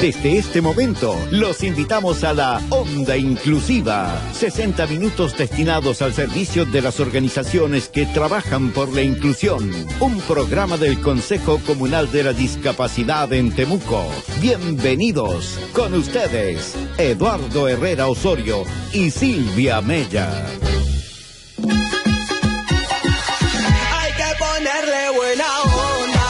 Desde este momento, los invitamos a la Onda Inclusiva. 60 minutos destinados al servicio de las organizaciones que trabajan por la inclusión. Un programa del Consejo Comunal de la Discapacidad en Temuco. Bienvenidos. Con ustedes, Eduardo Herrera Osorio y Silvia Mella. Hay que ponerle buena onda.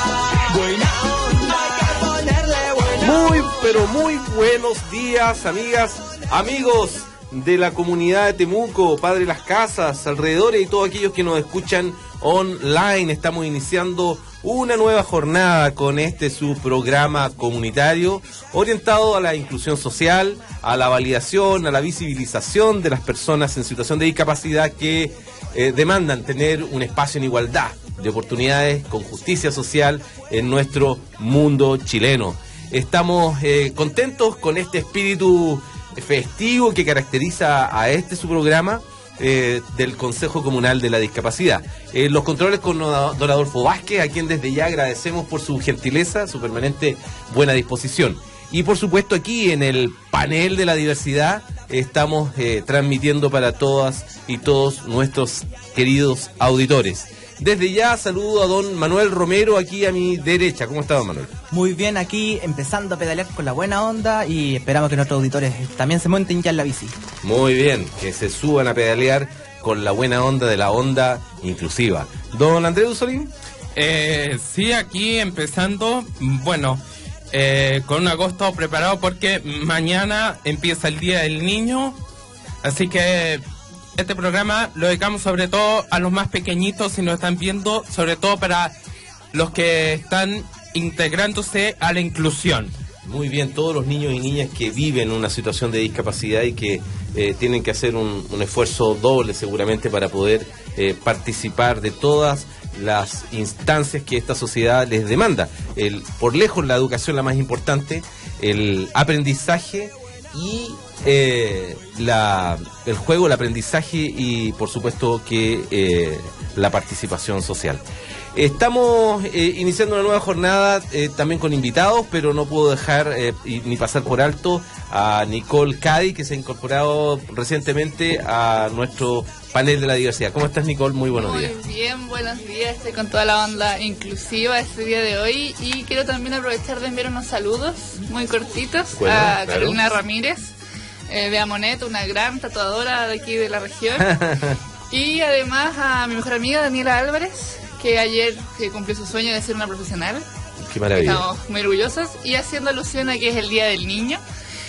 Buena onda. Hay que ponerle buena onda. Muy, pero muy buenos días, amigas, amigos de la comunidad de Temuco, Padre Las Casas, alrededores y todos aquellos que nos escuchan online. Estamos iniciando una nueva jornada con su programa comunitario orientado a la inclusión social, a la validación, a la visibilización de las personas en situación de discapacidad que demandan tener un espacio en igualdad de oportunidades con justicia social en nuestro mundo chileno. Estamos contentos con este espíritu festivo que caracteriza a su programa del Consejo Comunal de la Discapacidad. Los controles con don Adolfo Vázquez, a quien desde ya agradecemos por su gentileza, su permanente buena disposición. Y por supuesto aquí en el panel de la diversidad estamos transmitiendo para todas y todos nuestros queridos auditores. Desde ya saludo a don Manuel Romero aquí a mi derecha. ¿Cómo está, don Manuel? Muy bien, aquí empezando a pedalear con la buena onda y esperamos que nuestros auditores también se monten ya en la bici. Muy bien, que se suban a pedalear con la buena onda de la onda inclusiva. Don Andrés Usolín. Sí, aquí empezando, bueno, con un agosto preparado porque mañana empieza el Día del Niño, así que este programa lo dedicamos sobre todo a los más pequeñitos, si nos están viendo, sobre todo para los que están integrándose a la inclusión. Muy bien, todos los niños y niñas que viven una situación de discapacidad y que tienen que hacer un esfuerzo doble seguramente para poder participar de todas las instancias que esta sociedad les demanda. Por lejos la educación la más importante, el aprendizaje y el juego, el aprendizaje y por supuesto que la participación social. Estamos iniciando una nueva jornada también con invitados, pero no puedo dejar ni pasar por alto a Nicole Cady, que se ha incorporado recientemente a nuestro panel de la diversidad. ¿Cómo estás, Nicole? Muy buenos días. Muy bien, buenos días. Estoy con toda la onda inclusiva este día de hoy y quiero también aprovechar de enviar unos saludos muy cortitos a Carolina Ramírez de Amonet, una gran tatuadora de aquí de la región, y además a mi mejor amiga Daniela Álvarez, que ayer cumplió su sueño de ser una profesional. ¡Qué maravilla! Estamos muy orgullosos. Y haciendo alusión a que es el Día del Niño,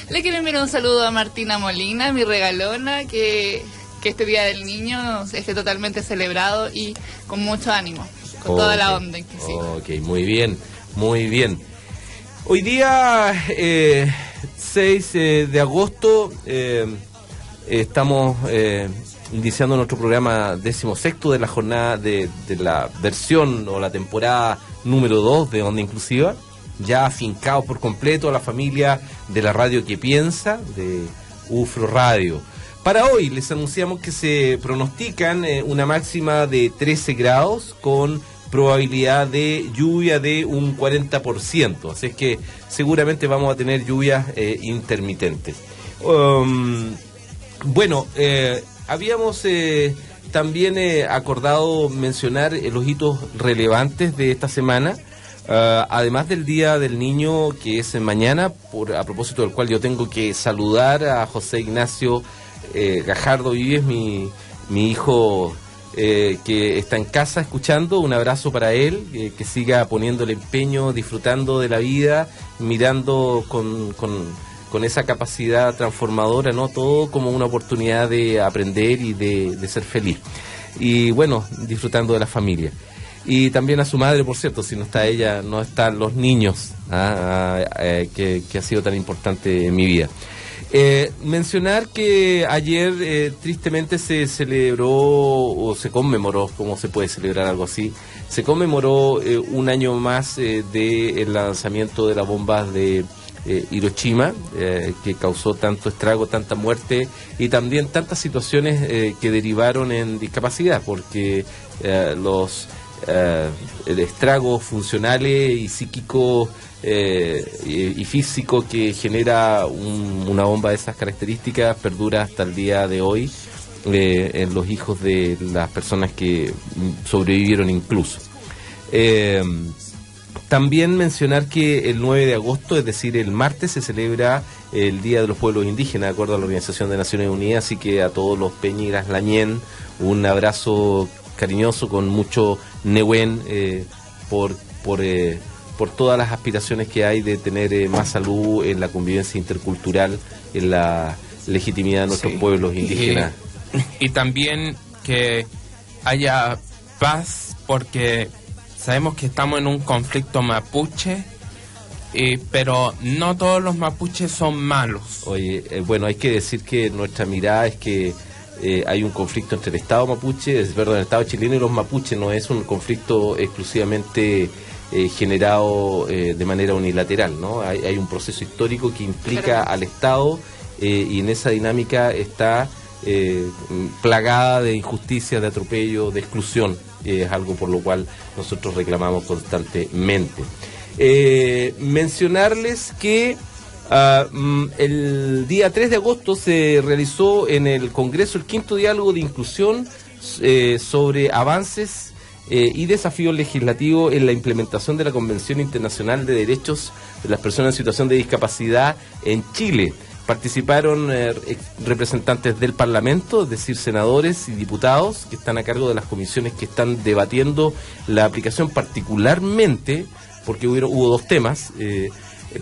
le quiero enviar un saludo a Martina Molina, mi regalona, que este Día del Niño esté totalmente celebrado y con mucho ánimo, con toda la onda inclusive. Ok, muy bien, muy bien. Hoy día 6 de agosto estamos iniciando nuestro programa 16º de la jornada de la versión o la temporada número 2 de Onda Inclusiva, ya afincado por completo a la familia de la radio que piensa, de UFRO Radio. Para hoy les anunciamos que se pronostican una máxima de 13 grados con probabilidad de lluvia de un 40%, así es que seguramente vamos a tener lluvias intermitentes. Bueno, habíamos también acordado mencionar los hitos relevantes de esta semana, además del Día del Niño, que es mañana, a propósito del cual yo tengo que saludar a José Ignacio Gajardo Vives, mi hijo que está en casa escuchando. Un abrazo para él, que siga poniendo el empeño, disfrutando de la vida, mirando con esa capacidad transformadora, ¿no? Todo como una oportunidad de aprender y de ser feliz. Y bueno, disfrutando de la familia. Y también a su madre, por cierto, si no está ella, no están los niños, que ha sido tan importante en mi vida. Mencionar que ayer tristemente se celebró, o se conmemoró, ¿cómo se puede celebrar algo así? Se conmemoró un año más del lanzamiento de las bombas de Hiroshima, que causó tanto estrago, tanta muerte y también tantas situaciones que derivaron en discapacidad, porque los estragos funcionales y psíquicos y físico que genera una bomba de esas características perdura hasta el día de hoy en los hijos de las personas que sobrevivieron incluso. También mencionar que el 9 de agosto, es decir, el martes, se celebra el Día de los Pueblos Indígenas, de acuerdo a la Organización de Naciones Unidas, así que a todos los Peñiras Lañén, un abrazo cariñoso con mucho Nehuen por todas las aspiraciones que hay de tener más salud en la convivencia intercultural, en la legitimidad de nuestros pueblos indígenas. Y también que haya paz, porque sabemos que estamos en un conflicto mapuche, pero no todos los mapuches son malos. Oye, bueno, hay que decir que nuestra mirada es que hay un conflicto entre el Estado mapuche, el Estado chileno y los mapuches, no es un conflicto exclusivamente generado de manera unilateral, ¿no? Hay un proceso histórico que implica al Estado y en esa dinámica está plagada de injusticia, de atropello, de exclusión. Es algo por lo cual nosotros reclamamos constantemente. Mencionarles que el día 3 de agosto se realizó en el Congreso el 5º Diálogo de Inclusión sobre avances y desafíos legislativos en la implementación de la Convención Internacional de Derechos de las Personas en Situación de Discapacidad en Chile. Participaron representantes del Parlamento, es decir, senadores y diputados que están a cargo de las comisiones que están debatiendo la aplicación, particularmente, porque hubo dos temas,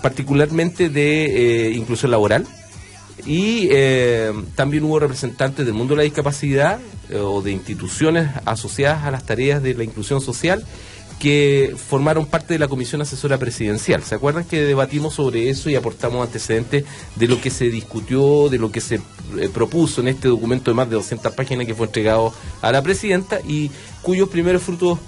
particularmente de inclusión laboral, y también hubo representantes del mundo de la discapacidad o de instituciones asociadas a las tareas de la inclusión social que formaron parte de la Comisión Asesora Presidencial. ¿Se acuerdan que debatimos sobre eso y aportamos antecedentes de lo que se discutió, de lo que se propuso en este documento de más de 200 páginas que fue entregado a la Presidenta y cuyos primeros frutos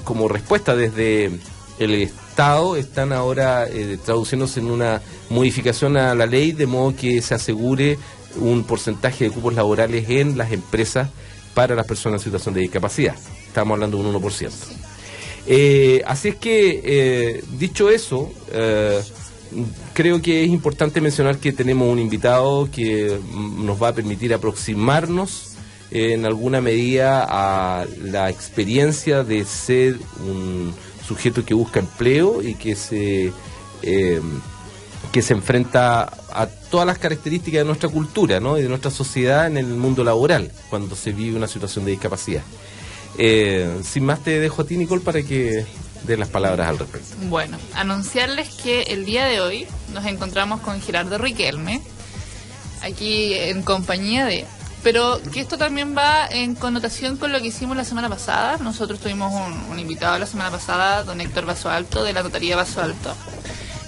como respuesta desde el Estado están ahora traduciéndose en una modificación a la ley, de modo que se asegure un porcentaje de cupos laborales en las empresas para las personas en situación de discapacidad. Estamos hablando de un 1%. Así es que, dicho eso, creo que es importante mencionar que tenemos un invitado que nos va a permitir aproximarnos en alguna medida a la experiencia de ser un sujeto que busca empleo y que se enfrenta a todas las características de nuestra cultura, ¿no? Y de nuestra sociedad en el mundo laboral, cuando se vive una situación de discapacidad. Sin más, te dejo a ti, Nicole, para que des las palabras al respecto. Bueno, anunciarles que el día de hoy nos encontramos con Gerardo Riquelme, aquí en compañía de... Pero que esto también va en connotación con lo que hicimos la semana pasada. Nosotros tuvimos un invitado la semana pasada, don Héctor Basoalto, de la Notaría Basoalto.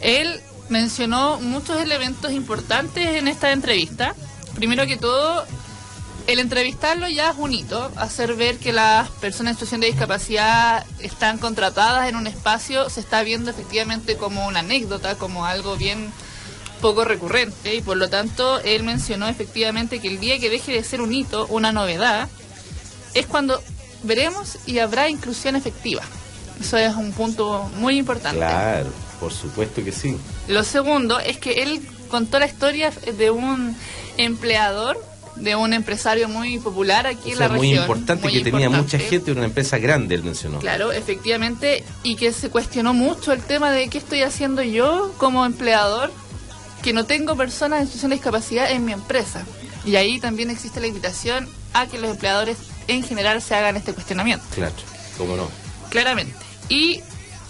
Él mencionó muchos elementos importantes en esta entrevista. Primero que todo, el entrevistarlo ya es un hito, hacer ver que las personas en situación de discapacidad están contratadas en un espacio, se está viendo efectivamente como una anécdota, como algo bien poco recurrente, y por lo tanto él mencionó efectivamente que el día que deje de ser un hito, una novedad, es cuando veremos y habrá inclusión efectiva. Eso es un punto muy importante. Claro, por supuesto que sí. Lo segundo es que él contó la historia de un empleador, de un empresario muy popular aquí en la región. Muy importante, que tenía mucha gente, una empresa grande, él mencionó. Claro, efectivamente, y que se cuestionó mucho el tema de qué estoy haciendo yo como empleador, que no tengo personas en situación de discapacidad en mi empresa. Y ahí también existe la invitación a que los empleadores en general se hagan este cuestionamiento. Claro, cómo no. Claramente. Y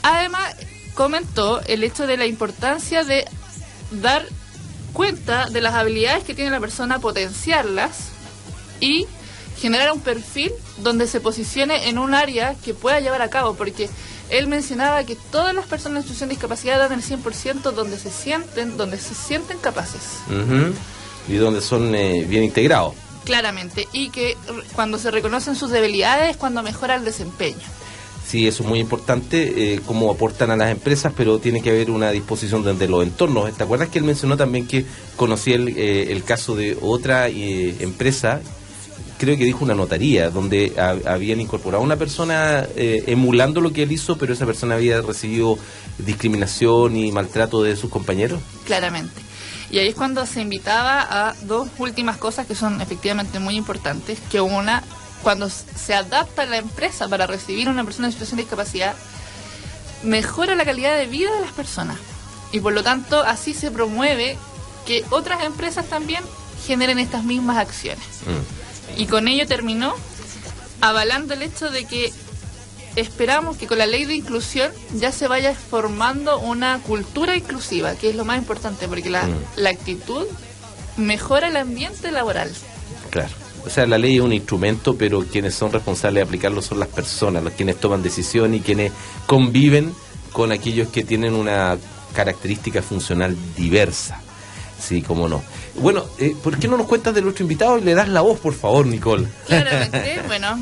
además comentó el hecho de la importancia de dar cuenta de las habilidades que tiene la persona, potenciarlas y generar un perfil donde se posicione en un área que pueda llevar a cabo, porque él mencionaba que todas las personas en situación de discapacidad dan el 100% donde se sienten capaces. Uh-huh. Y donde son bien integrados. Claramente, y que cuando se reconocen sus debilidades es cuando mejora el desempeño. Sí, eso es muy importante, cómo aportan a las empresas, pero tiene que haber una disposición desde los entornos. ¿Te acuerdas que él mencionó también que conocía el caso de otra empresa creo que dijo una notaría, donde habían incorporado a una persona emulando lo que él hizo, pero esa persona había recibido discriminación y maltrato de sus compañeros. Claramente. Y ahí es cuando se invitaba a dos últimas cosas que son efectivamente muy importantes, que una, cuando se adapta la empresa para recibir a una persona en situación de discapacidad, mejora la calidad de vida de las personas. Y por lo tanto, así se promueve que otras empresas también generen estas mismas acciones. Y con ello terminó avalando el hecho de que esperamos que con la ley de inclusión ya se vaya formando una cultura inclusiva, que es lo más importante, porque la actitud mejora el ambiente laboral. Claro. O sea, la ley es un instrumento, pero quienes son responsables de aplicarlo son las personas, los quienes toman decisión y quienes conviven con aquellos que tienen una característica funcional diversa. Sí, cómo no. Bueno, ¿por qué no nos cuentas de nuestro invitado y le das la voz, por favor, Nicole? Claramente, bueno,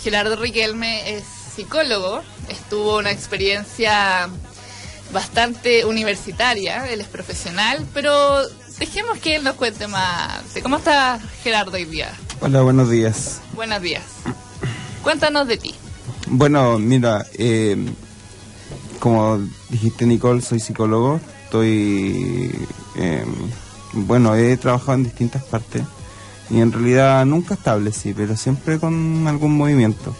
Gerardo Riquelme es psicólogo, estuvo una experiencia bastante universitaria, él es profesional, pero dejemos que él nos cuente más. ¿Cómo está Gerardo hoy día? Hola, buenos días. Buenos días. Cuéntanos de ti. Bueno, mira, como dijiste, Nicole, soy psicólogo. Bueno, he trabajado en distintas partes y en realidad nunca establecí, pero siempre con algún movimiento.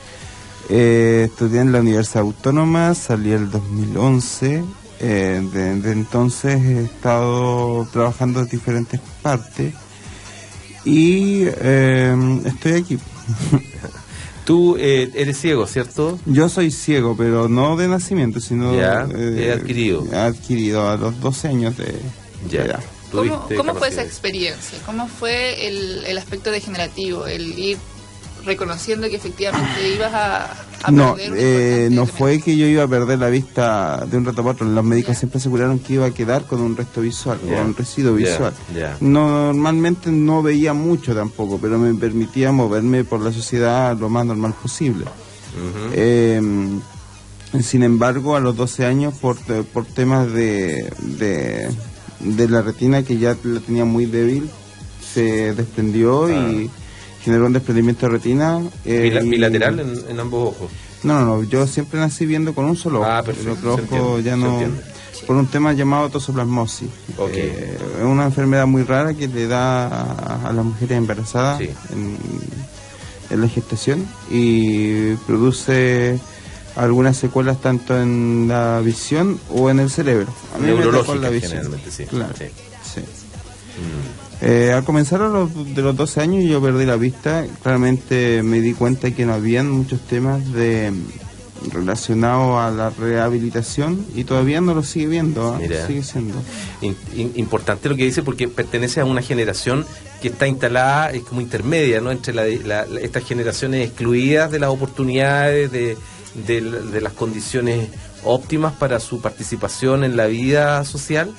Estudié en la Universidad Autónoma, salí el 2011. Desde entonces he estado trabajando en diferentes partes y estoy aquí. Tú eres ciego, ¿cierto? Yo soy ciego, pero no de nacimiento, sino adquirido. Adquirido a los 12 años de edad. ¿Cómo fue esa experiencia? ¿Cómo fue el aspecto degenerativo? El ir reconociendo que efectivamente ibas a perder no fue que yo iba a perder la vista de un rato para otro. Los médicos siempre aseguraron que iba a quedar con un resto visual, con un residuo visual. Normalmente no veía mucho tampoco, pero me permitía moverme por la sociedad lo más normal posible. Sin embargo, a los 12 años, por temas de la retina, que ya la tenía muy débil, se desprendió y generó un desprendimiento de retina. ¿Bilateral en ambos ojos? No, yo siempre nací viendo con un solo ojo. Perfecto. El otro ojo ya no, por un tema llamado tosoplasmosis. Es una enfermedad muy rara que le da a las mujeres embarazadas en la gestación y produce algunas secuelas tanto en la visión o en el cerebro. A mí me tocó la visión. Generalmente, sí. Claro, sí. Al comenzar de los 12 años yo perdí la vista. Claramente me di cuenta que no habían muchos temas relacionados a la rehabilitación y todavía no lo sigue viendo. Sigue siendo importante lo que dice, porque pertenece a una generación que está instalada, es como intermedia, ¿no?, entre estas generaciones excluidas de las oportunidades, de las condiciones óptimas para su participación en la vida social.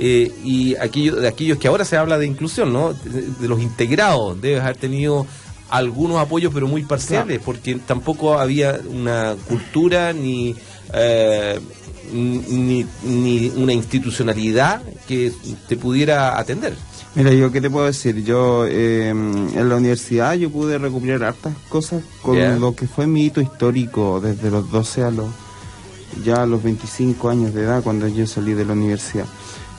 Y de aquellos que ahora se habla de inclusión, ¿no?, de los integrados. Debes haber tenido algunos apoyos, pero muy parciales, porque tampoco había una cultura ni una institucionalidad que te pudiera atender. Mira, yo qué te puedo decir, yo en la universidad yo pude recuperar hartas cosas con lo que fue mi hito histórico desde los 12 a los 25 años de edad, cuando yo salí de la universidad.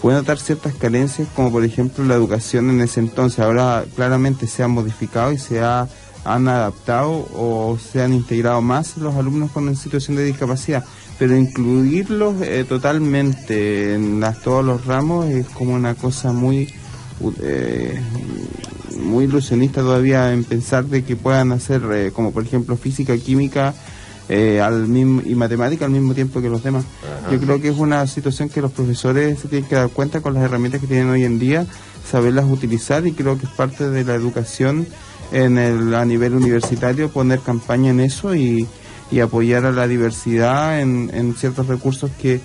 Pude notar ciertas carencias, como por ejemplo la educación en ese entonces. Ahora claramente se ha modificado y han adaptado o se han integrado más los alumnos con situación de discapacidad, pero incluirlos totalmente en todos los ramos es como una cosa muy ilusionista todavía, en pensar de que puedan hacer como por ejemplo física, química y matemática al mismo tiempo que los demás. Yo creo que es una situación que los profesores se tienen que dar cuenta con las herramientas que tienen hoy en día, saberlas utilizar, y creo que es parte de la educación a nivel universitario poner campaña en eso y apoyar a la diversidad en ciertos recursos que,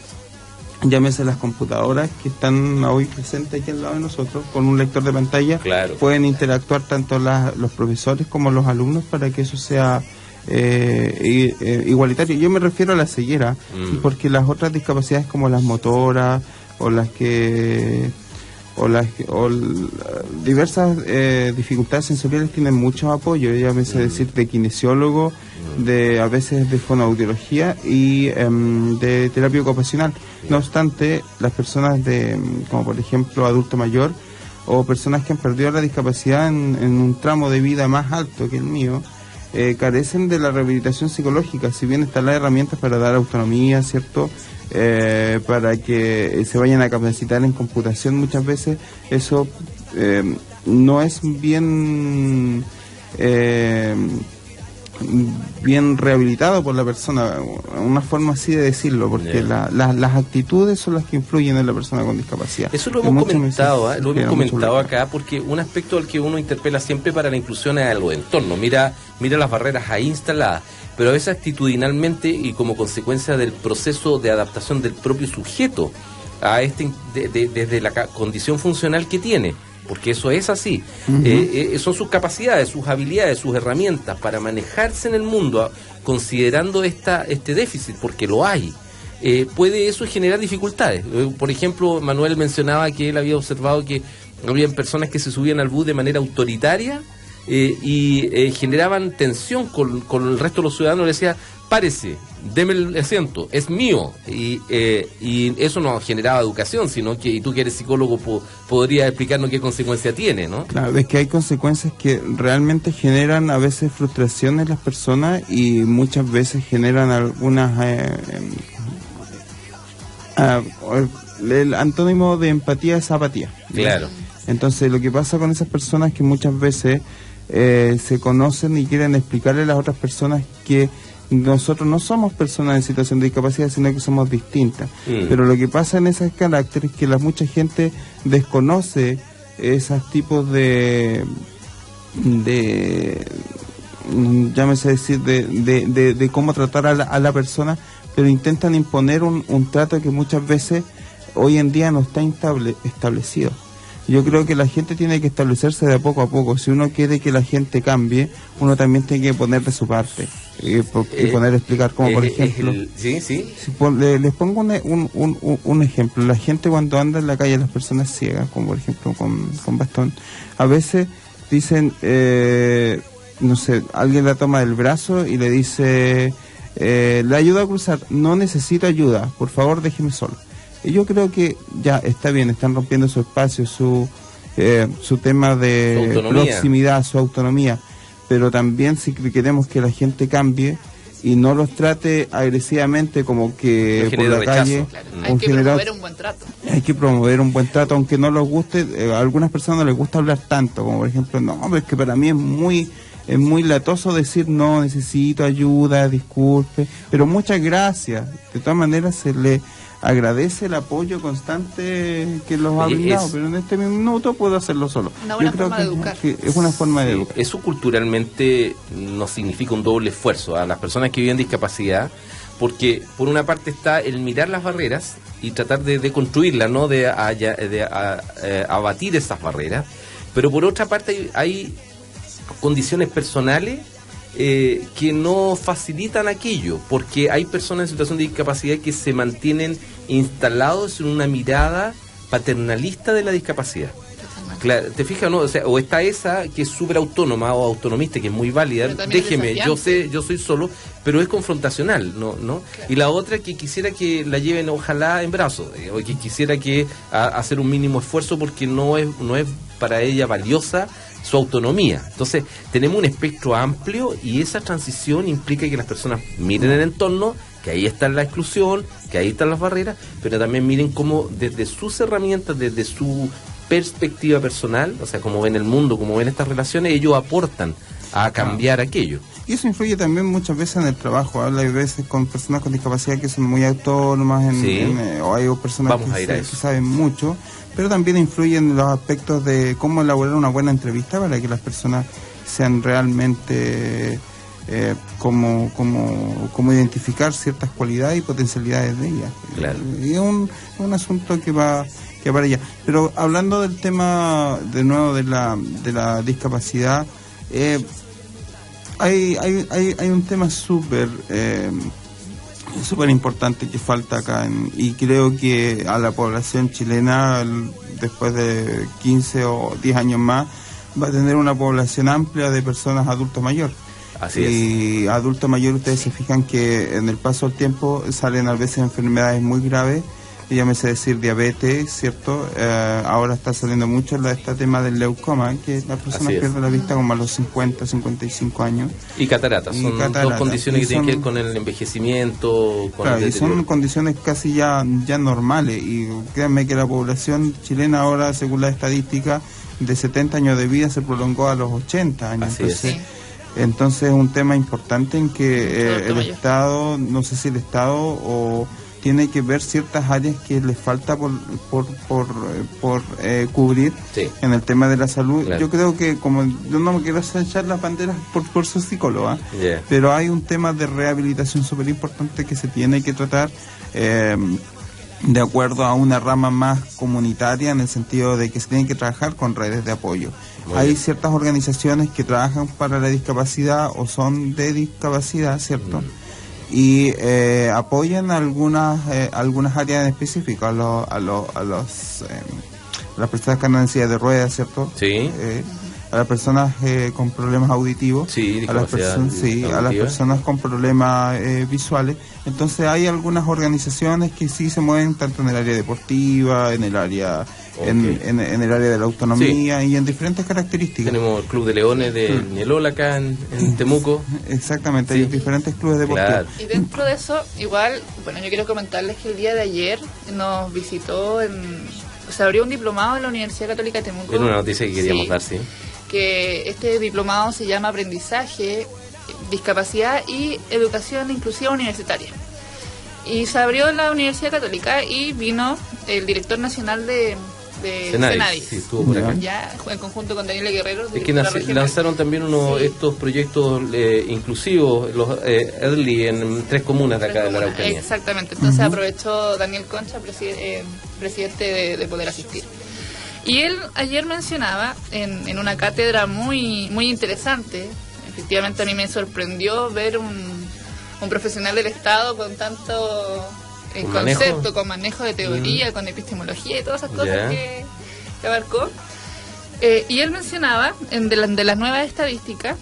llámese las computadoras que están hoy presentes aquí al lado de nosotros, con un lector de pantalla. Claro. Pueden interactuar tanto los profesores como los alumnos para que eso sea igualitario. Yo me refiero a la ceguera, porque las otras discapacidades como las motoras o las que diversas dificultades sensoriales tienen mucho apoyo, llámese decir de kinesiólogo, a veces de fonoaudiología y de terapia ocupacional. No obstante, las personas como por ejemplo adulto mayor o personas que han perdido la discapacidad en un tramo de vida más alto que el mío, carecen de la rehabilitación psicológica, si bien están las herramientas para dar autonomía, ¿cierto? Para que se vayan a capacitar en computación, muchas veces eso no es bien rehabilitado por la persona, una forma así de decirlo, porque las actitudes son las que influyen en la persona con discapacidad. Eso lo hemos comentado acá, porque un aspecto al que uno interpela siempre para la inclusión es a los entornos. Mira las barreras ahí instaladas, pero a veces actitudinalmente y como consecuencia del proceso de adaptación del propio sujeto a desde la condición funcional que tiene. Porque eso es así. Son sus capacidades, sus habilidades, sus herramientas para manejarse en el mundo, considerando este déficit, porque lo hay. Puede eso generar dificultades. Por ejemplo, Manuel mencionaba que él había observado que había personas que se subían al bus de manera autoritaria y generaban tensión con el resto de los ciudadanos. Le decía: párese, deme el asiento, es mío. Y eso no generaba educación, sino que, y tú que eres psicólogo podrías explicarnos qué consecuencia tiene, ¿no? Claro, es que hay consecuencias que realmente generan a veces frustración en las personas y muchas veces generan algunas... el antónimo de empatía es apatía. Claro. Entonces lo que pasa con esas personas es que muchas veces se conocen y quieren explicarle a las otras personas que nosotros no somos personas en situación de discapacidad, sino que somos distintas. Pero lo que pasa en esos caracteres es que mucha gente desconoce esos tipos llámese decir, de cómo tratar a la persona, pero intentan imponer un trato que muchas veces hoy en día no está establecido. Yo creo que la gente tiene que establecerse de poco a poco. Si uno quiere que la gente cambie, uno también tiene que poner de su parte y poder explicar, como por ejemplo... les pongo un ejemplo. La gente cuando anda en la calle, las personas ciegas, como por ejemplo con bastón, a veces dicen, no sé, alguien la toma del brazo y le dice, le ayuda a cruzar, no necesito ayuda, por favor déjeme solo. Yo creo que ya está bien, están rompiendo su espacio, su tema de proximidad, su autonomía, pero también si queremos que la gente cambie y no los trate agresivamente como que por la calle. Claro. Hay que promover un buen trato. Hay que promover un buen trato, aunque no les guste, a algunas personas no les gusta hablar tanto, como por ejemplo, no, es que para mí es muy latoso decir no, necesito ayuda, disculpe, pero muchas gracias. De todas maneras se le agradece el apoyo constante que los ha brindado, pero en este minuto puedo hacerlo solo. Una buena forma de educar. Es una forma de educar. Eso culturalmente nos significa un doble esfuerzo a las personas que viven discapacidad, porque por una parte está el mirar las barreras y tratar de construirlas, ¿no? de abatir esas barreras, pero por otra parte hay condiciones personales que no facilitan aquello, porque hay personas en situación de discapacidad que se mantienen instalados en una mirada paternalista de la discapacidad. Claro, te fijas, ¿no? O está esa que es súper autónoma o autonomista, que es muy válida, déjeme, yo soy solo, pero es confrontacional, ¿no? Claro. Y la otra que quisiera que la lleven ojalá en brazos, o que quisiera que hacer un mínimo esfuerzo porque no es para ella valiosa su autonomía. Entonces tenemos un espectro amplio y esa transición implica que las personas miren el entorno, que ahí está la exclusión, que ahí están las barreras, pero también miren cómo desde sus herramientas, desde su perspectiva personal, o sea, cómo ven el mundo, cómo ven estas relaciones, ellos aportan a cambiar aquello. Y eso influye también muchas veces en el trabajo. Hay veces con personas con discapacidad que son muy autónomas, o hay personas que saben mucho, pero también influye en los aspectos de cómo elaborar una buena entrevista para que las personas sean realmente cómo identificar ciertas cualidades y potencialidades de ellas. Claro. Y es un asunto que va para allá. Pero hablando del tema de nuevo de la discapacidad, hay un tema súper es súper importante que falta acá y creo que a la población chilena después de 15 o 10 años más va a tener una población amplia de personas adultos mayores. Así y es. Adultos mayores, ustedes se fijan que en el paso del tiempo salen a veces enfermedades muy graves, llámese decir diabetes, ¿cierto? Ahora está saliendo mucho este tema del leucoma, que las personas pierden la vista como a los 50, 55 años. Y cataratas, son dos condiciones que tienen que ver con el envejecimiento, con claro, el y son condiciones casi ya normales, y créanme que la población chilena ahora, según la estadística, de 70 años de vida se prolongó a los 80 años. Así es. Entonces es un tema importante en que el Estado, no sé si el Estado o tiene que ver ciertas áreas que le falta por cubrir en el tema de la salud. Claro. Yo creo que, como yo no me quiero echar las banderas por ser psicóloga, pero hay un tema de rehabilitación súper importante que se tiene que tratar de acuerdo a una rama más comunitaria, en el sentido de que se tiene que trabajar con redes de apoyo. Hay ciertas organizaciones que trabajan para la discapacidad o son de discapacidad, ¿cierto? Y apoyan algunas áreas en específico a las personas que andan en silla de ruedas, ¿cierto? Sí. A las personas con problemas auditivos, a las personas con problemas visuales. Entonces hay algunas organizaciones que sí se mueven tanto en el área deportiva, en el área en el área de la autonomía y en diferentes características. Tenemos el Club de Leones de Ñelola acá en Temuco. Exactamente, hay diferentes clubes deportivos. Claro. Y dentro de eso, igual, bueno, yo quiero comentarles que el día de ayer nos visitó, se abrió un diplomado en la Universidad Católica de Temuco. Era una noticia que queríamos dar, que este diplomado se llama Aprendizaje, Discapacidad y Educación Inclusiva Universitaria. Y se abrió en la Universidad Católica y vino el director nacional de Senadis. Sí, estuvo por acá. Ya, en conjunto con Daniela Guerrero. Es que lanzaron también estos proyectos inclusivos, los EDLI, en 3 comunas de acá de la Araucanía. Exactamente, entonces aprovechó Daniel Concha, presidente, de poder asistir. Y él ayer mencionaba en una cátedra muy muy interesante, efectivamente a mí me sorprendió ver un profesional del Estado con tanto concepto, con manejo de teoría, con epistemología y todas esas cosas que abarcó. Y él mencionaba, de las nuevas estadísticas,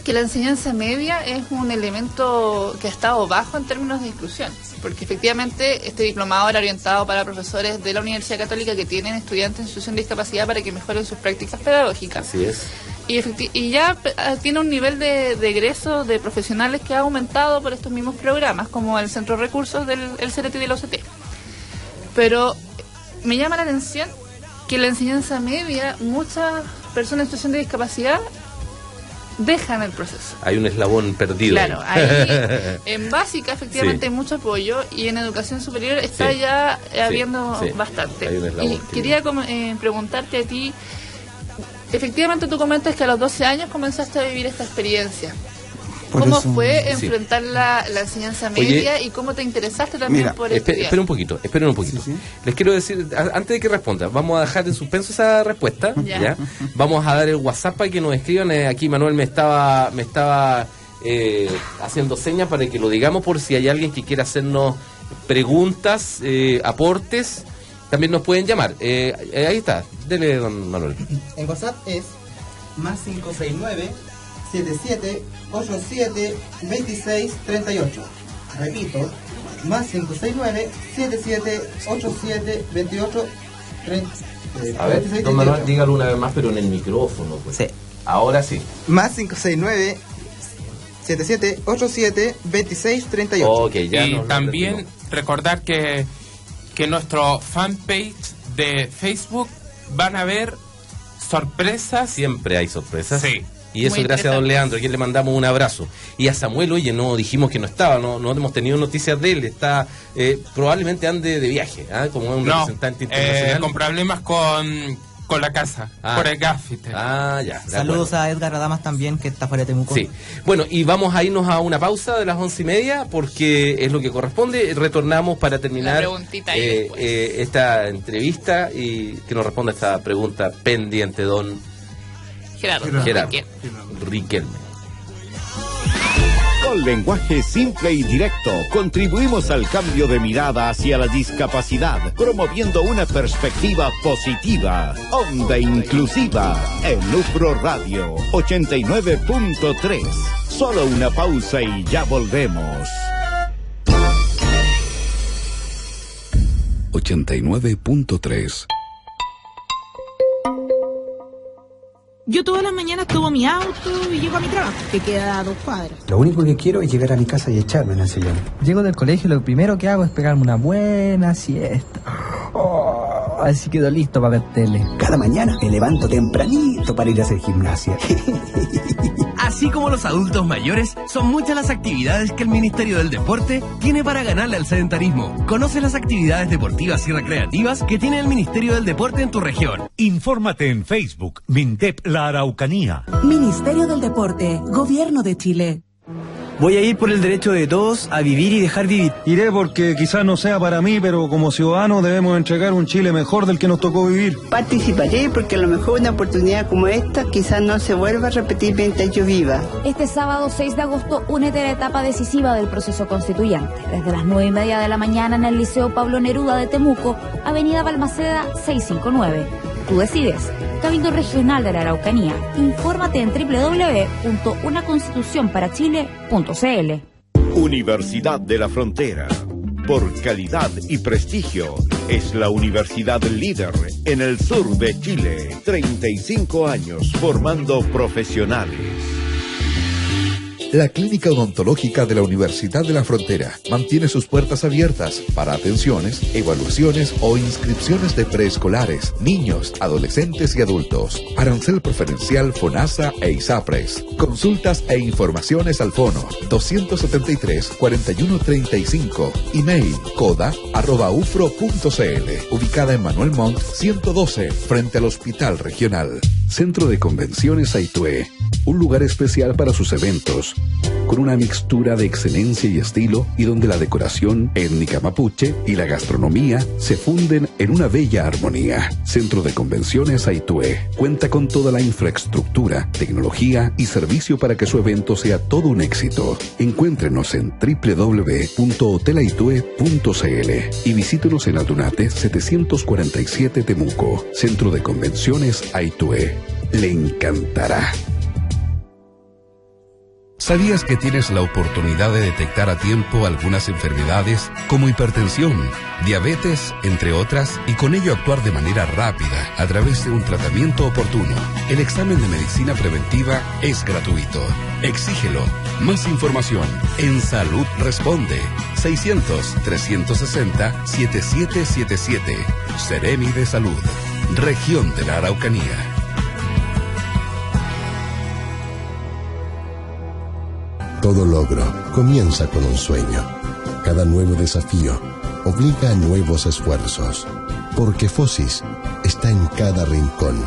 que la enseñanza media es un elemento que ha estado bajo en términos de inclusión, porque efectivamente este diplomado era orientado para profesores de la Universidad Católica que tienen estudiantes en situación de discapacidad para que mejoren sus prácticas pedagógicas. Así es. Y ya tiene un nivel de egreso de profesionales que ha aumentado por estos mismos programas, como el Centro de Recursos del CRT y del OCT. Pero me llama la atención que la enseñanza media, muchas personas en situación de discapacidad dejan el proceso. Hay un eslabón perdido. Claro, ahí en básica efectivamente hay mucho apoyo y en educación superior está ya habiendo bastante. Hay un eslabón y quería preguntarte a ti, efectivamente tú comentas que a los 12 años comenzaste a vivir esta experiencia. ¿Cómo fue enfrentar la enseñanza media y cómo te interesaste también por estudiar? Esperen un poquito. Sí. Les quiero decir, antes de que responda, vamos a dejar en suspenso esa respuesta. ¿Ya? Vamos a dar el WhatsApp para que nos escriban. Aquí Manuel me estaba haciendo señas para que lo digamos por si hay alguien que quiera hacernos preguntas, aportes. También nos pueden llamar. Ahí está. Dele, don Manuel. En WhatsApp es más 569 77 87 26 38. Repito, más 569 77 87 28 30. A ver, don Manuel, dígalo una vez más, pero en el micrófono. Pues. Sí. Ahora sí. Más 569 77 87 26 38. Okay, ya y también recordar que nuestro fanpage de Facebook van a ver sorpresas. Siempre hay sorpresas. Sí. Y eso gracias a don Leandro, a quien le mandamos un abrazo. Y a Samuel, oye, no dijimos que no estaba, no hemos tenido noticias de él, está probablemente ande de viaje, como un representante internacional. Con problemas con la casa, por el gaffiter. Ya. Saludos a Edgar Radamas también, que está fuera de Temuco. Sí. Bueno, y vamos a irnos a una pausa de las 11:30, porque es lo que corresponde. Retornamos para terminar esta entrevista y que nos responda esta pregunta pendiente, don Gerardo Riquelme. Con lenguaje simple y directo, contribuimos al cambio de mirada hacia la discapacidad, promoviendo una perspectiva positiva. Onda Inclusiva, en UFRO Radio 89.3. Solo una pausa y ya volvemos. 89.3. Yo todas las mañanas tomo mi auto y llego a mi trabajo, que queda a 2 cuadras. Lo único que quiero es llegar a mi casa y echarme en el sillón. Llego del colegio y lo primero que hago es pegarme una buena siesta. Así quedo listo para ver tele. Cada mañana me levanto tempranito para ir a hacer gimnasia. Así como los adultos mayores, son muchas las actividades que el Ministerio del Deporte tiene para ganarle al sedentarismo. Conoce las actividades deportivas y recreativas que tiene el Ministerio del Deporte en tu región. Infórmate en Facebook, Mintep La Araucanía. Ministerio del Deporte, Gobierno de Chile. Voy a ir por el derecho de todos a vivir y dejar vivir. Iré porque quizás no sea para mí, pero como ciudadano debemos entregar un Chile mejor del que nos tocó vivir. Participaré porque a lo mejor una oportunidad como esta quizás no se vuelva a repetir mientras yo viva. Este sábado 6 de agosto, únete a la etapa decisiva del proceso constituyente. Desde las 9:30 de la mañana en el Liceo Pablo Neruda de Temuco, Avenida Balmaceda 659. Tú decides. Cabildo Regional de la Araucanía. Infórmate en www.unaconstitucionparachile.cl. Universidad de la Frontera. Por calidad y prestigio, es la universidad líder en el sur de Chile. 35 años formando profesionales. La Clínica Odontológica de la Universidad de la Frontera mantiene sus puertas abiertas para atenciones, evaluaciones o inscripciones de preescolares, niños, adolescentes y adultos. Arancel preferencial FONASA e ISAPRES. Consultas e informaciones al fono 273-4135. Email coda@ufro.cl. Ubicada en Manuel Montt 112, frente al Hospital Regional. Centro de Convenciones Aitué. Un lugar especial para sus eventos, con una mixtura de excelencia y estilo, y donde la decoración étnica mapuche y la gastronomía se funden en una bella armonía. Centro de Convenciones Aitué cuenta con toda la infraestructura, tecnología y servicio para que su evento sea todo un éxito. Encuéntrenos en www.hotelaitue.cl y visítenos en Aldunate 747 Temuco. Centro de Convenciones Aitué. Le encantará. ¿Sabías que tienes la oportunidad de detectar a tiempo algunas enfermedades como hipertensión, diabetes, entre otras, y con ello actuar de manera rápida a través de un tratamiento oportuno? El examen de medicina preventiva es gratuito. Exígelo. Más información en Salud Responde. 600-360-7777. Seremi de Salud. Región de la Araucanía. Todo logro comienza con un sueño. Cada nuevo desafío obliga a nuevos esfuerzos. Porque FOSIS está en cada rincón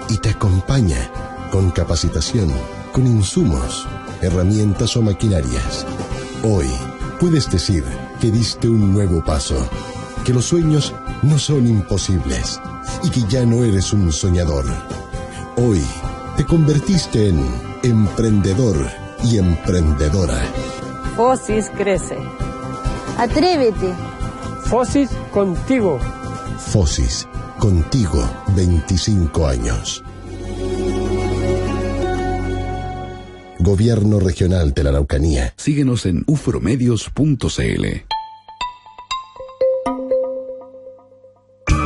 y te acompaña con capacitación, con insumos, herramientas o maquinarias. Hoy puedes decir que diste un nuevo paso, que los sueños no son imposibles y que ya no eres un soñador. Hoy te convertiste en emprendedor y emprendedora. FOSIS crece. Atrévete. FOSIS contigo. FOSIS, contigo 25 años. Gobierno Regional de la Araucanía. Síguenos en ufromedios.cl.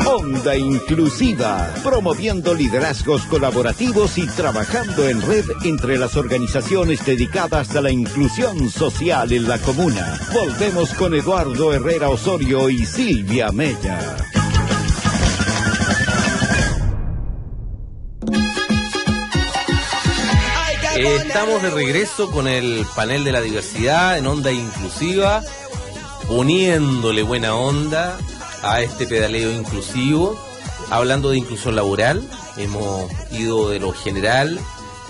Onda Inclusiva, promoviendo liderazgos colaborativos y trabajando en red entre las organizaciones dedicadas a la inclusión social en la comuna. Volvemos con Eduardo Herrera Osorio y Silvia Mella. Estamos de regreso con el panel de la diversidad en Onda Inclusiva, poniéndole buena onda a este pedaleo inclusivo, hablando de inclusión laboral. Hemos ido de lo general,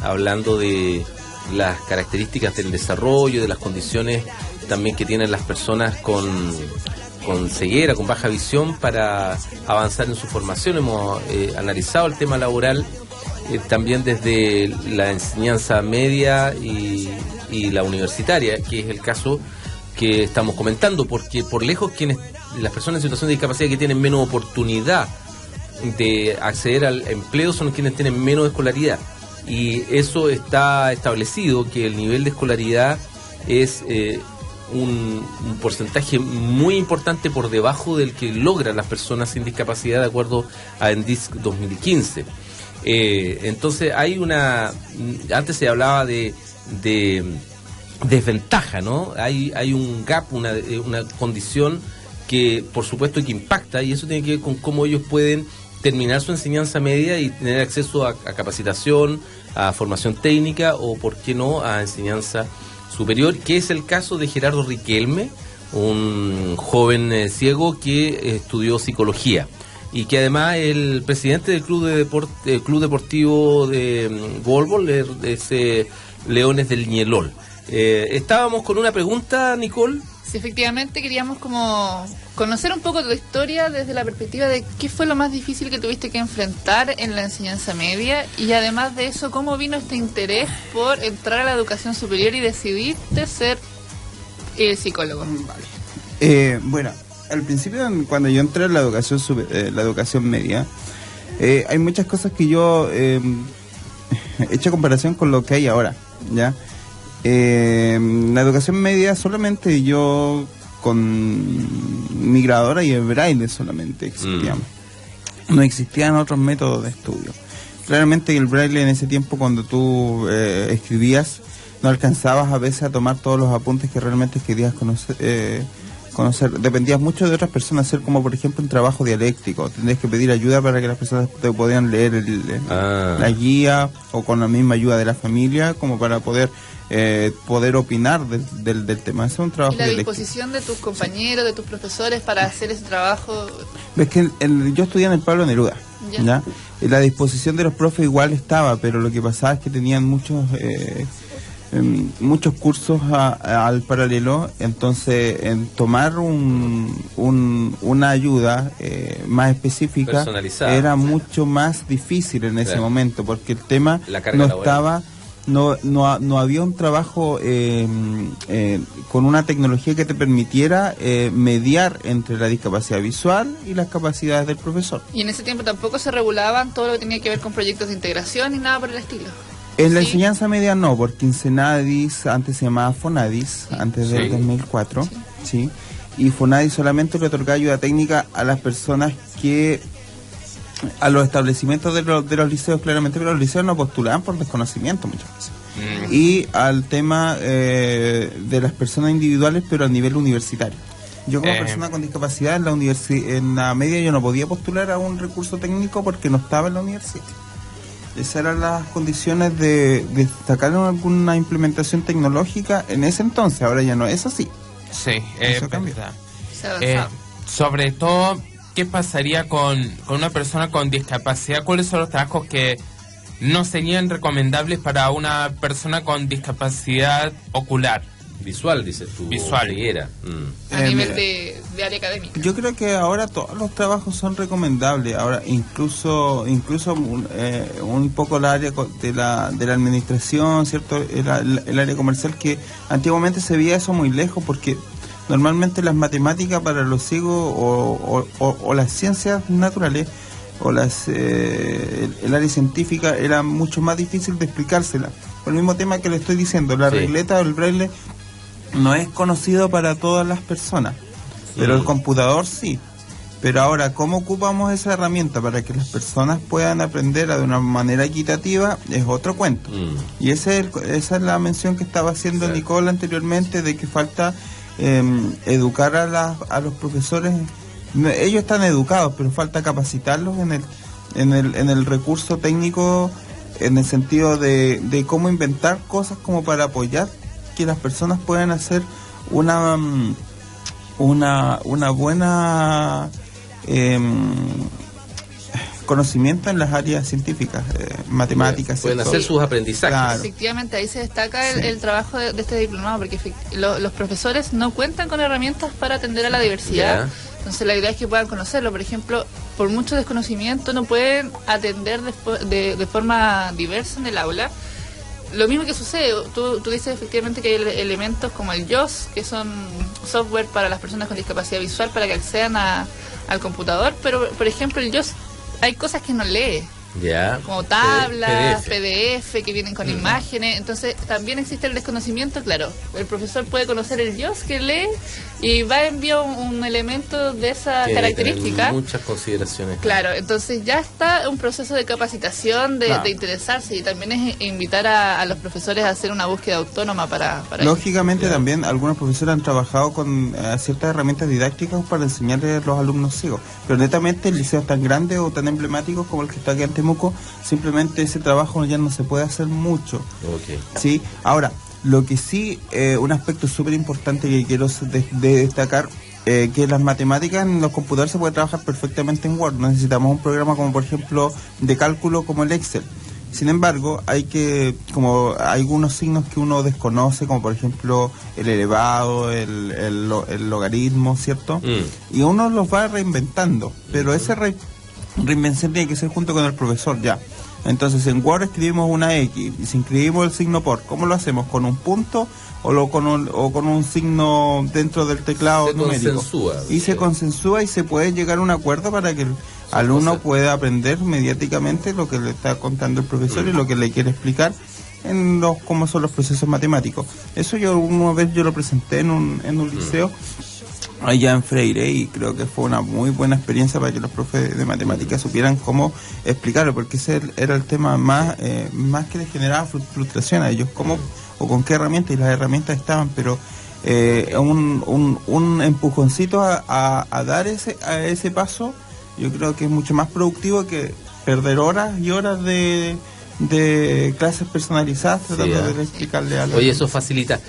hablando de las características del desarrollo, de las condiciones también que tienen las personas con ceguera, con baja visión, para avanzar en su formación. Hemos analizado el tema laboral también desde la enseñanza media y la universitaria, que es el caso que estamos comentando, porque por lejos las personas en situación de discapacidad que tienen menos oportunidad de acceder al empleo son quienes tienen menos escolaridad, y eso está establecido, que el nivel de escolaridad es un porcentaje muy importante por debajo del que logran las personas sin discapacidad, de acuerdo a ENDISC 2015. Entonces antes se hablaba de desventaja, ¿no? Hay un gap, una condición que por supuesto que impacta, y eso tiene que ver con cómo ellos pueden terminar su enseñanza media y tener acceso a capacitación, a formación técnica o, por qué no, a enseñanza superior, que es el caso de Gerardo Riquelme, un joven ciego que estudió psicología y que además el presidente del Club Deportivo de Volvo es Leones del Ñelol. Estábamos con una pregunta, Nicole. Sí, efectivamente queríamos como conocer un poco tu historia desde la perspectiva de qué fue lo más difícil que tuviste que enfrentar en la enseñanza media, y además de eso, cómo vino este interés por entrar a la educación superior y decidiste ser psicólogo. Vale. Bueno, al principio, cuando yo entré en la educación media, hay muchas cosas que yo he hecho comparación con lo que hay ahora, ¿ya? La educación media solamente yo con mi grabadora y el braille solamente existíamos. No existían otros métodos de estudio. Claramente el braille en ese tiempo, cuando tú escribías, no alcanzabas a veces a tomar todos los apuntes que realmente querías conocer. Dependías mucho de otras personas, hacer como por ejemplo un trabajo dialéctico. Tendrías que pedir ayuda para que las personas te podían leer la guía, o con la misma ayuda de la familia, como para poder opinar del tema. Ese es un trabajo. ¿Y la disposición de tus compañeros, de tus profesores para hacer ese trabajo? Ves que yo estudié en el Pablo Neruda, ¿ya? Y la disposición de los profes igual estaba, pero lo que pasaba es que tenían muchos cursos al paralelo, entonces en tomar una ayuda más específica era mucho más difícil en ese momento, porque el tema no estaba, no había un trabajo con una tecnología que te permitiera mediar entre la discapacidad visual y las capacidades del profesor. Y en ese tiempo tampoco se regulaban todo lo que tenía que ver con proyectos de integración ni nada por el estilo. En la enseñanza media no, porque Incenadis antes se llamaba Fonadis, antes del 2004, sí, y Fonadis solamente le otorgaba ayuda técnica a las personas a los establecimientos de los liceos, claramente, pero los liceos no postulaban por desconocimiento muchas veces. Y al tema de las personas individuales, pero a nivel universitario. Yo como persona con discapacidad en la media yo no podía postular a un recurso técnico porque no estaba en la universidad. Esas eran las condiciones de destacar alguna implementación tecnológica en ese entonces. Ahora ya no es así. Sí, es verdad. Sobre todo, ¿qué pasaría con una persona con discapacidad? ¿Cuáles son los trabajos que no serían recomendables para una persona con discapacidad ocular? Visual, dices tú. Visual. A nivel de área académica. Yo creo que ahora todos los trabajos son recomendables. Ahora incluso un poco el área de la administración, ¿cierto? El área comercial, que antiguamente se veía eso muy lejos, porque normalmente las matemáticas para los ciegos o las ciencias naturales o el área científica era mucho más difícil de explicársela. Por el mismo tema que le estoy diciendo, la regleta o el braille no es conocido para todas las personas, pero el computador sí. Pero ahora, ¿cómo ocupamos esa herramienta para que las personas puedan aprender de una manera equitativa? Es otro cuento. Y esa es la mención que estaba haciendo Nicole anteriormente, de que falta educar a los profesores. Ellos están educados, pero falta capacitarlos en el recurso técnico, en el sentido de cómo inventar cosas como para apoyar que las personas puedan hacer una buena conocimiento en las áreas científicas, matemáticas. Pueden hacer sus aprendizajes. Claro. Efectivamente, ahí se destaca el trabajo de este diplomado, porque los profesores no cuentan con herramientas para atender a la diversidad. Entonces la idea es que puedan conocerlo. Por ejemplo, por mucho desconocimiento no pueden atender de forma diversa en el aula. Lo mismo que sucede, tú dices efectivamente que hay elementos como el JAWS, que son software para las personas con discapacidad visual para que accedan al computador, pero por ejemplo el JAWS hay cosas que no lee. Ya. Como tablas, PDF que vienen con imágenes. Entonces también existe el desconocimiento. Claro, el profesor puede conocer el JAWS que lee y va a enviar un elemento de esa característica. Muchas consideraciones. Claro, entonces ya está un proceso de capacitación, de interesarse, y también es invitar a los profesores a hacer una búsqueda autónoma para lógicamente también algunos profesores han trabajado con ciertas herramientas didácticas para enseñarle a los alumnos ciegos, pero netamente el liceo es tan grande o tan emblemático como el que está aquí en Temuco, simplemente ese trabajo ya no se puede hacer mucho. ¿Sí? Ahora, lo que sí, un aspecto súper importante que quiero destacar, que las matemáticas en los computadores se puede trabajar perfectamente en Word. No necesitamos un programa como por ejemplo de cálculo como el Excel. Sin embargo, hay algunos signos que uno desconoce, como por ejemplo el elevado, el logaritmo, ¿cierto? Y uno los va reinventando, pero ese reinvención tiene que ser junto con el profesor, ya. Entonces en Word escribimos una X, y si escribimos el signo por, ¿cómo lo hacemos? ¿Con un punto o con un signo dentro del teclado numérico? Se consensúa y se puede llegar a un acuerdo para que el alumno pueda aprender mediáticamente lo que le está contando el profesor y lo que le quiere explicar en cómo son los procesos matemáticos. Eso una vez yo lo presenté en un liceo allá en Freire, y creo que fue una muy buena experiencia para que los profes de matemáticas supieran cómo explicarlo, porque ese era el tema más que les generaba frustración a ellos, cómo o con qué herramientas, y las herramientas estaban, pero un empujoncito a dar ese paso, yo creo que es mucho más productivo que perder horas y horas de clases personalizadas tratando de explicarle a los... Oye, eso facilita.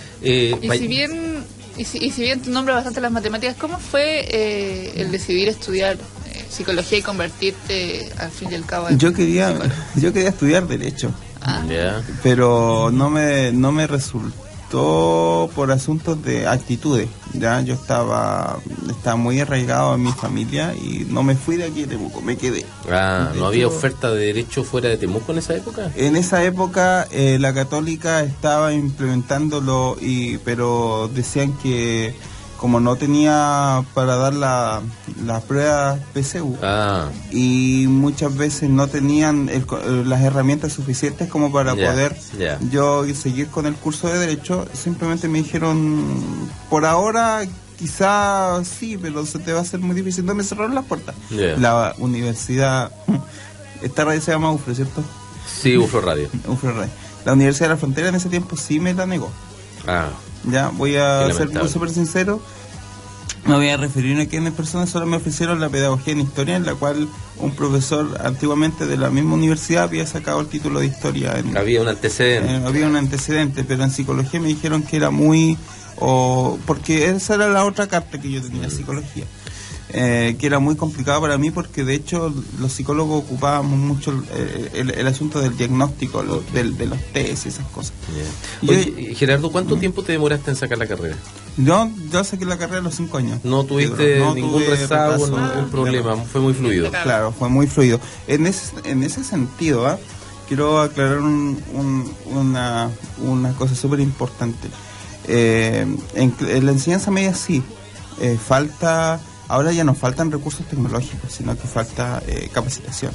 Y si bien tu nombras bastante las matemáticas, ¿cómo fue el decidir estudiar psicología y convertirte al fin y al cabo en... Yo quería estudiar Derecho, pero no me resultó por asuntos de actitudes. Ya yo estaba muy arraigado en mi familia y no me fui de aquí de Temuco, me quedé. ¿No había oferta de Derecho fuera de Temuco en esa época? En esa época la Católica estaba implementándolo, pero decían que como no tenía para dar la prueba PSU y muchas veces no tenían las herramientas suficientes como para poder yo seguir con el curso de Derecho, simplemente me dijeron, por ahora quizá sí, pero se te va a hacer muy difícil. No, me cerraron las puertas. La universidad, esta radio se llama UFRO, ¿cierto? Sí, UFRO Radio. UFRO Radio. La Universidad de la Frontera en ese tiempo sí me la negó. Ya, voy a ser súper sincero, me voy a referir a quiénes personas solo me ofrecieron la pedagogía en historia, en la cual un profesor antiguamente de la misma universidad había sacado el título de historia. Había un antecedente. Pero en psicología me dijeron que era muy... porque esa era la otra carta que yo tenía, psicología. Que era muy complicado para mí, porque de hecho los psicólogos ocupábamos mucho el asunto del diagnóstico, de los test y esas cosas. Oye, Gerardo, ¿cuánto tiempo te demoraste en sacar la carrera? Yo saqué la carrera a los 5 años. ¿No tuviste ningún rezago, ningún problema? Fue muy fluido. Claro, fue muy fluido. En ese sentido, quiero aclarar una cosa súper importante. En la enseñanza media sí, falta... Ahora ya no faltan recursos tecnológicos, sino que falta capacitación.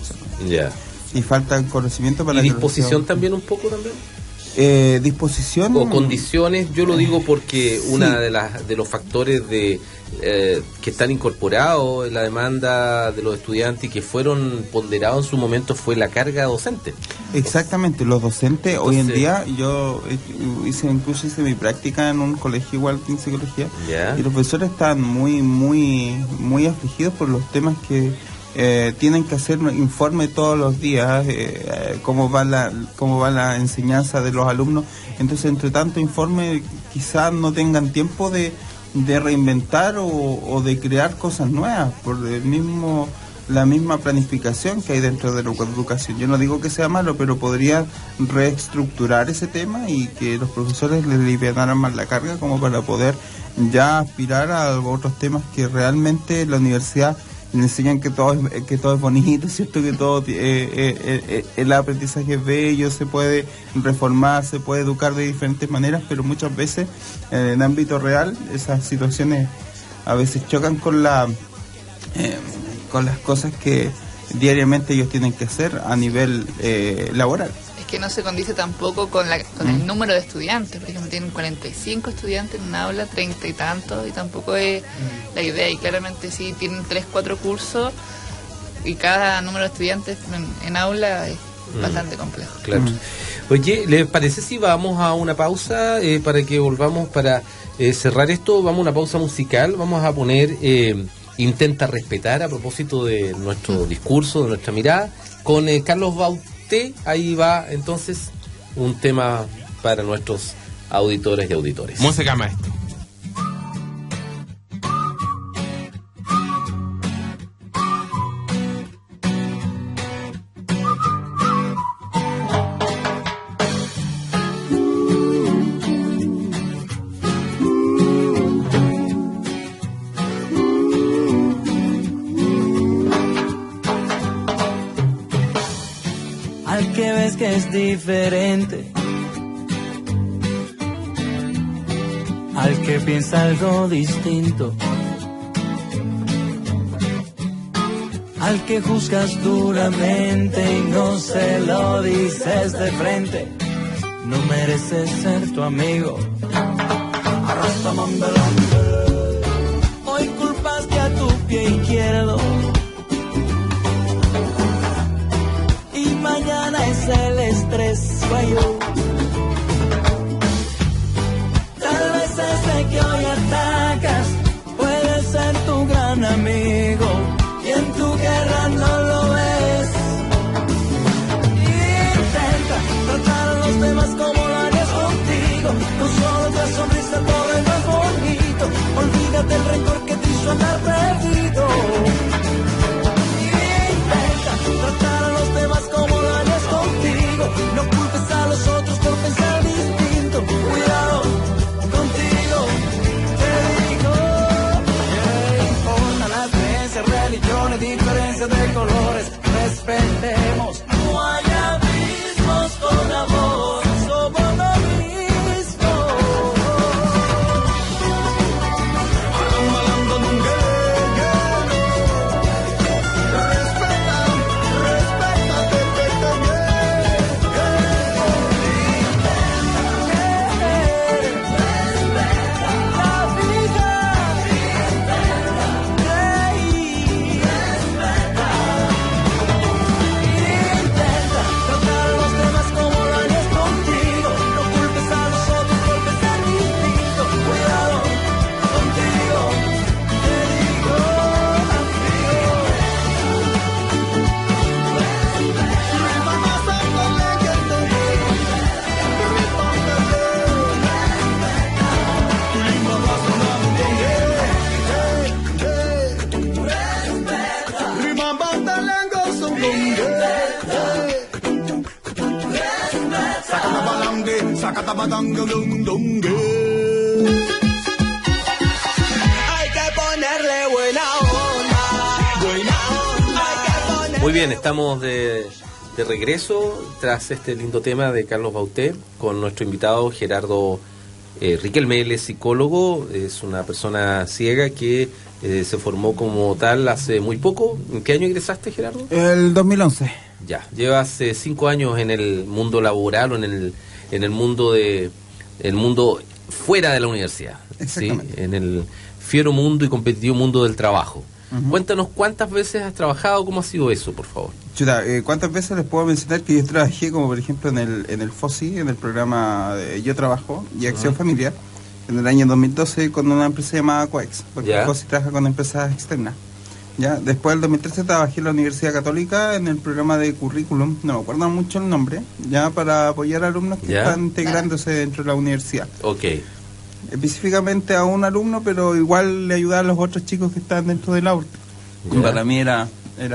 Y falta conocimiento para... ¿Y disposición también un poco también? Disposición... O condiciones, yo lo digo porque una de los factores que están incorporados en la demanda de los estudiantes y que fueron ponderados en su momento fue la carga docente. Exactamente, los docentes. Entonces, hoy en día yo incluso hice mi práctica en un colegio igual que en psicología, y los profesores están muy afligidos por los temas que tienen que hacer informe todos los días, cómo va la enseñanza de los alumnos. Entonces, entre tanto informe, quizás no tengan tiempo de reinventar o de crear cosas nuevas por la misma planificación que hay dentro de la educación. Yo no digo que sea malo, pero podría reestructurar ese tema y que los profesores les alivianaran más la carga como para poder ya aspirar a otros temas que realmente la universidad le enseñan que todo es bonito, ¿cierto? Que todo el aprendizaje es bello, se puede reformar, se puede educar de diferentes maneras, pero muchas veces en el ámbito real esas situaciones a veces chocan con las cosas que diariamente ellos tienen que hacer a nivel laboral. Es que no se condice tampoco con el número de estudiantes. Por ejemplo, tienen 45 estudiantes en un aula, 30 y tantos, y tampoco es la idea. Y claramente sí, tienen 3-4 cursos y cada número de estudiantes en aula es bastante complejo. Claro. Oye, ¿les parece si vamos a una pausa para que volvamos para cerrar esto? Vamos a una pausa musical, vamos a poner Intenta Respetar a propósito de nuestro discurso, de nuestra mirada, con Carlos Bauté. Ahí va entonces un tema para nuestros auditores y auditores. Música, maestro. Que es diferente, al que piensa algo distinto, al que juzgas duramente y no se lo dices de frente, no mereces ser tu amigo. Hoy culpaste a tu pie izquierdo, mañana es el estrés, soy yo. Tal vez ese que hoy atacas puede ser tu gran amigo y en tu guerra no lo ves. Intenta tratar a los demás como lo harías contigo, con solo otra sonrisa todo es más bonito. Olvídate el rencor que te hizo andar perdido. Intenta tratar a los demás como no culpes a los otros por pensar distinto. Cuidado contigo, te digo. ¿Qué importa las creencias, religiones, diferencias de colores? Respetemos, no hay abismos con amor, somos lo mismo. Muy bien, estamos de regreso tras este lindo tema de Carlos Bauté con nuestro invitado Gerardo Riquelme. Él es psicólogo, es una persona ciega que se formó como tal hace muy poco. ¿En qué año ingresaste, Gerardo? El 2011. Ya, llevas 5 años en el mundo laboral o en el mundo fuera de la universidad. Exactamente. ¿Sí? En el fiero mundo y competitivo mundo del trabajo. Cuéntanos cuántas veces has trabajado, cómo ha sido eso, por favor. Chuta, ¿cuántas veces les puedo mencionar que yo trabajé, como por ejemplo en el FOSI, en el programa de Yo Trabajo y Acción Familiar, en el año 2012 con una empresa llamada Coex, porque el FOSI trabaja con empresas externas. Ya, después del 2013 trabajé en la Universidad Católica en el programa de currículum, no me acuerdo mucho el nombre, ya para apoyar a alumnos que están integrándose dentro de la universidad. Ok. Específicamente a un alumno, pero igual le ayudaba a los otros chicos que están dentro del aula. Para mí era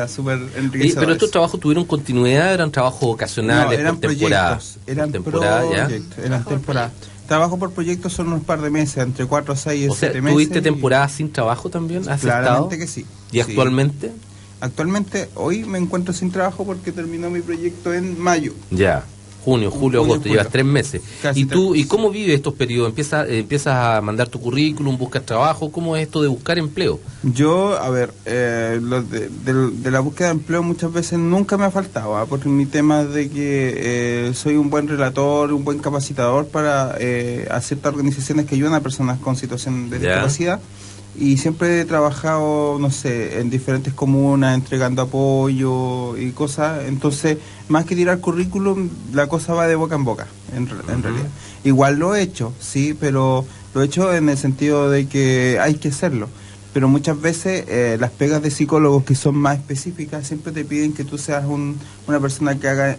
súper enriquecedor. ¿Pero estos trabajos tuvieron continuidad? ¿Eran trabajos ocasionales? No, eran por temporada? Eran proyectos, eran temporadas. Trabajo por proyectos son unos par de meses, entre 4, 6 y 7 meses. ¿Tuviste temporadas sin trabajo también? ¿Has claramente estado? Que sí. ¿Y actualmente? Actualmente, hoy me encuentro sin trabajo porque terminó mi proyecto en mayo. Ya. Junio, julio, agosto, llevas 3 meses. Casi ¿Y cómo vives estos periodos? ¿Empiezas a mandar tu currículum, buscas trabajo? ¿Cómo es esto de buscar empleo? Yo, a ver, de la búsqueda de empleo muchas veces nunca me ha faltado, porque mi tema es de que soy un buen relator, un buen capacitador para a ciertas organizaciones que ayudan a personas con situación de discapacidad. Y siempre he trabajado, no sé, en diferentes comunas, entregando apoyo y cosas. Entonces, más que tirar currículum, la cosa va de boca en boca, en realidad. Igual lo he hecho, sí, pero lo he hecho en el sentido de que hay que hacerlo. Pero muchas veces las pegas de psicólogos que son más específicas siempre te piden que tú seas una persona que haga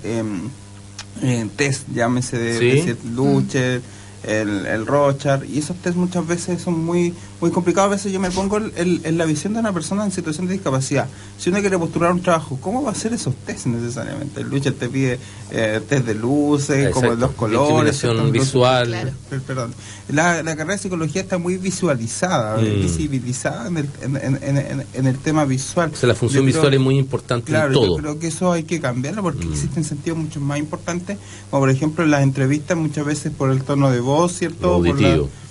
test, llámese de Lucher, el Rochard, y esos test muchas veces son muy complicados. A veces yo me pongo en la visión de una persona en situación de discapacidad. Si uno quiere postular un trabajo, ¿cómo va a hacer esos test necesariamente? El Lucher te pide test de luces, como los colores, discriminación visual. Claro. Perdón. La carrera de psicología está muy visualizada, visibilizada en el tema visual. O sea, la función visual es muy importante en todo. Yo creo que eso hay que cambiarlo porque existen sentidos mucho más importantes, como por ejemplo en las entrevistas muchas veces por el tono de voz, ¿cierto?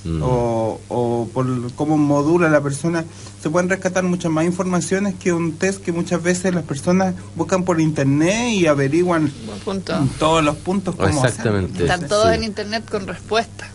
O por cómo modula la persona. Se pueden rescatar muchas más informaciones que un test que muchas veces las personas buscan por internet y averiguan todos los puntos. Exactamente. Están todos en internet con respuestas.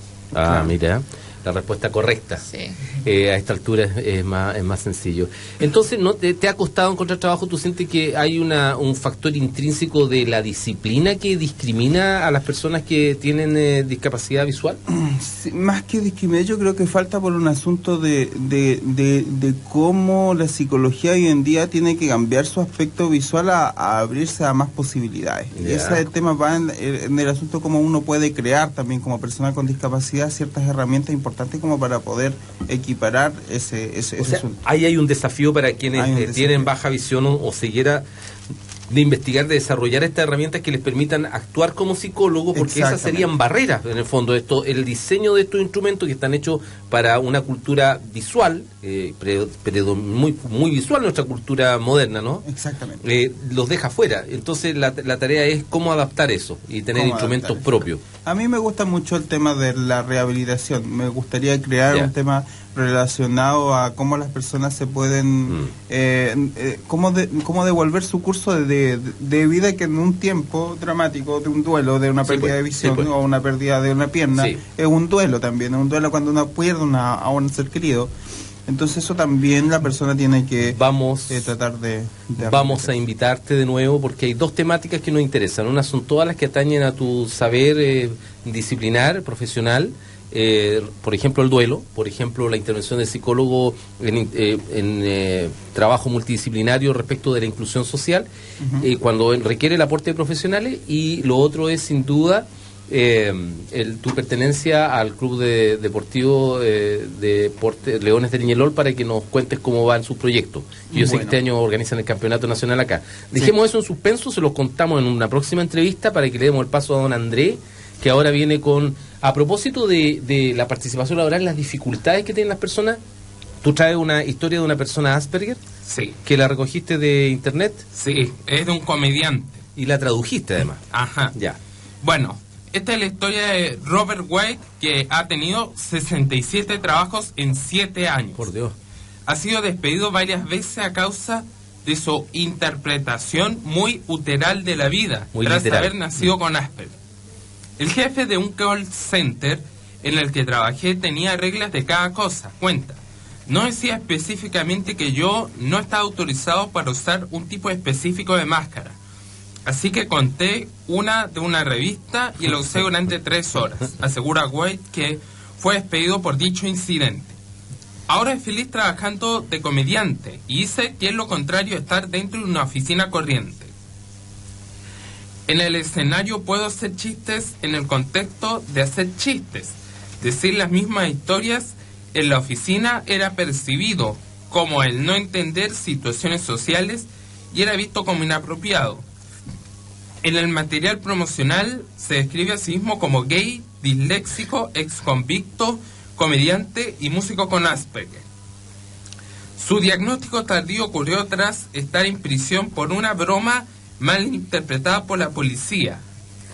Mira, la respuesta correcta. Sí. A esta altura es más sencillo. Entonces, ¿no te ha costado encontrar trabajo? ¿Tú sientes que hay un factor intrínseco de la disciplina que discrimina a las personas que tienen discapacidad visual? Sí, más que discriminar, yo creo que falta por un asunto de cómo la psicología hoy en día tiene que cambiar su aspecto visual a abrirse a más posibilidades. Y ese tema va en el asunto cómo uno puede crear también como persona con discapacidad ciertas herramientas importantes como para poder equiparar ese asunto. Ahí hay un desafío para quienes tienen baja visión o ceguera, de investigar, de desarrollar estas herramientas que les permitan actuar como psicólogos, porque esas serían barreras, en el fondo. El diseño de estos instrumentos que están hechos para una cultura visual, muy visual nuestra cultura moderna, ¿no? Exactamente. Los deja fuera. Entonces la tarea es cómo adaptar eso y tener instrumentos propios. A mí me gusta mucho el tema de la rehabilitación. Me gustaría crear un tema relacionado a cómo las personas se pueden cómo devolver su curso de vida, que en un tiempo dramático de un duelo, de una pérdida de visión o una pérdida de una pierna, es un duelo también, es un duelo cuando uno pierde a un ser querido. Entonces eso también la persona tiene que tratar de vamos a invitarte de nuevo, porque hay dos temáticas que nos interesan. Una son todas las que atañen a tu saber disciplinar, profesional. Por ejemplo, el duelo, por ejemplo, la intervención del psicólogo en trabajo multidisciplinario respecto de la inclusión social, cuando requiere el aporte de profesionales. Y lo otro es, sin duda, tu pertenencia al club deportivo Deporte Leones de Riñelol, para que nos cuentes cómo va en sus proyectos. Yo sé que este año organizan el campeonato nacional acá. Dejemos eso en suspenso, se los contamos en una próxima entrevista para que le demos el paso a don Andrés, que ahora viene a propósito de la participación laboral, las dificultades que tienen las personas. ¿Tú traes una historia de una persona Asperger? Sí. ¿Que la recogiste de internet? Sí, es de un comediante. Y la tradujiste además. Ajá. Ya. Bueno, esta es la historia de Robert White, que ha tenido 67 trabajos en 7 años. Por Dios. Ha sido despedido varias veces a causa de su interpretación muy uteral de la vida, tras haber nacido con Asperger. El jefe de un call center en el que trabajé tenía reglas de cada cosa. Cuenta, no decía específicamente que yo no estaba autorizado para usar un tipo específico de máscara. Así que conté una de una revista y la usé durante 3 horas. Asegura White, que fue despedido por dicho incidente. Ahora es feliz trabajando de comediante y dice que es lo contrario a estar dentro de una oficina corriente. En el escenario puedo hacer chistes en el contexto de hacer chistes. Decir las mismas historias en la oficina era percibido como el no entender situaciones sociales y era visto como inapropiado. En el material promocional se describe a sí mismo como gay, disléxico, exconvicto, comediante y músico con Asperger. Su diagnóstico tardío ocurrió tras estar en prisión por una broma mal interpretada por la policía.